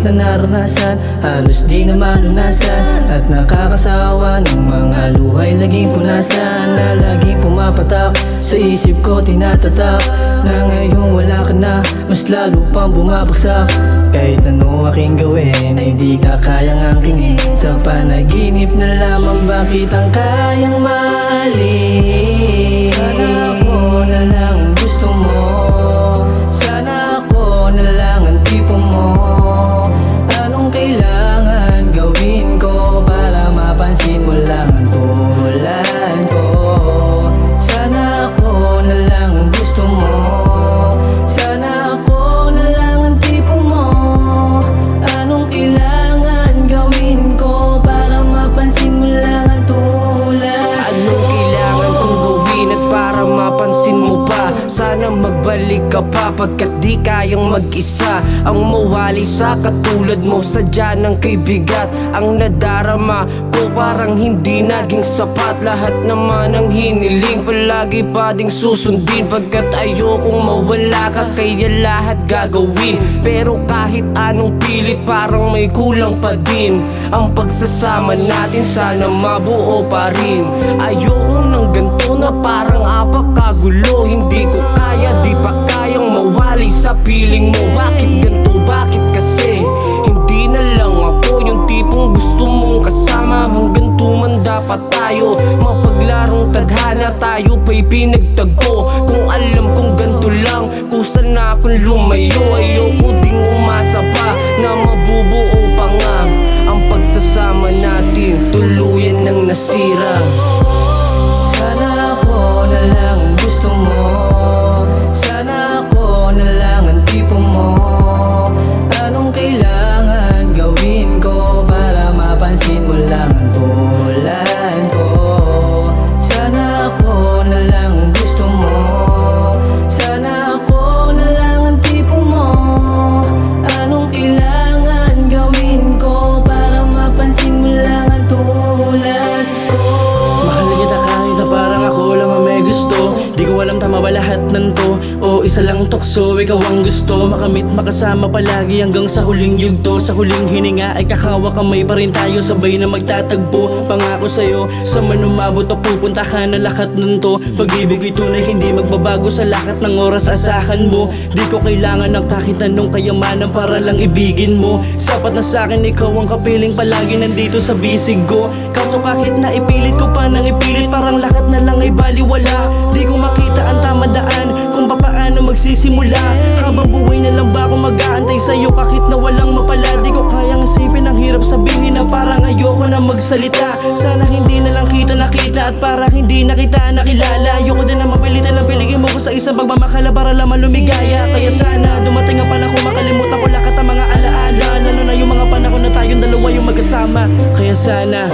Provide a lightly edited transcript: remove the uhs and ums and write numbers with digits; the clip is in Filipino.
na naranasan, halos di na malunasan. At nakakasawa ng mga luhay laging punasan, na laging pumapatak sa isip ko, tinatatak na ngayong wala ka na, mas lalo pang bumabagsak. Kahit ano aking gawin ay di ka kayang angkingin. Sa panaginip na lamang bakit ang kayang mahalin. Sana ako na lang ang gusto mo, sana ako na lang ang tipo mo. Anong kailangan gawin ko para mapansin mo lang ang tulad ko? Sana ako na lang ang gusto mo, sana ako na lang ang tipo mo. Anong kailangan gawin ko para mapansin mo lang ang tulad ko? Anong kailangan kong gawin at para mapansin mo ba? Sana magbalik ka pa pagkat di kayang mag-isa ang mawali sa katulad mo. Sadya ng kaibigat ang nadarama ko, parang hindi naging sapat. Lahat naman ang hiniling palagi pa ding susundin, pagkat ayokong mawala ka kaya lahat gagawin. Pero kahit anong pilit parang may kulang pa din. Ang pagsasama natin sana mabuo pa rin. Ayoko ng ganito na parang apakagulo. Hindi ko kaya, di pa kayang mawali sa piling mo. Bakit ganito, bakit kasi? Hindi na lang ako yung tipong gusto mong kasama. Hanggang tumanda pa tayo, mapaglarong tadhana, tayo pa'y pinagtagpo. Kung alam kong ganito lang, kusa na akong lumayo. Ayoko ding umasa pa na mabubuo pa nga ang pagsasama natin, tuluyan ng nasira. Sana ako na lang ang gusto mo, sana ako na lang ang tipo mo. Anong kailangan gawin ko para mapansin mo lang ang tulad ko? Sana ako na lang ang gusto mo, sana ako na lang ang tipo mo. Anong kailangan gawin ko para mapansin mo lang ang tulad ko? Mahal kita kahit na parang ako lang ang may gusto. Di ko alam tama ba lahat ng to, o isa lang tukso, ikaw ang gusto. Makamit, makasama palagi hanggang sa huling yugto. Sa huling hininga ay kakawa kamay pa rin tayo, sabay na magtatagpo. Pangako sa'yo, sa manumabot o pupunta ka na lahat ng to. Pag-ibig ay tunay, hindi magbabago sa lahat ng oras, asahan mo. Di ko kailangan ng kahit anong kayamanan para lang ibigin mo. Sapat na sa'kin, ikaw ang kapiling palagi nandito sa bisig ko. Kaso kahit na ipilit ko pa nang ipilit, parang lahat na lang ay baliwala. Di ko makita ang tamang daan kung paano magsisimula. Habang buhay na lang ba ako mag-aantay sa'yo kahit na walang mapala? Di ko kayang isipin, ang hirap sabihin na parang ayoko na magsalita. Sana hindi na lang kita nakita at para hindi na kita nakilala. Ayoko din na mapilitan na piligin mo ko sa isang pagmamakala para lamang lumigaya. Kaya sana dumating ang panahon makalimutan ko lahat ang mga alaala, lalo na yung mga panahon na tayong dalawa yung magkasama. Kaya sana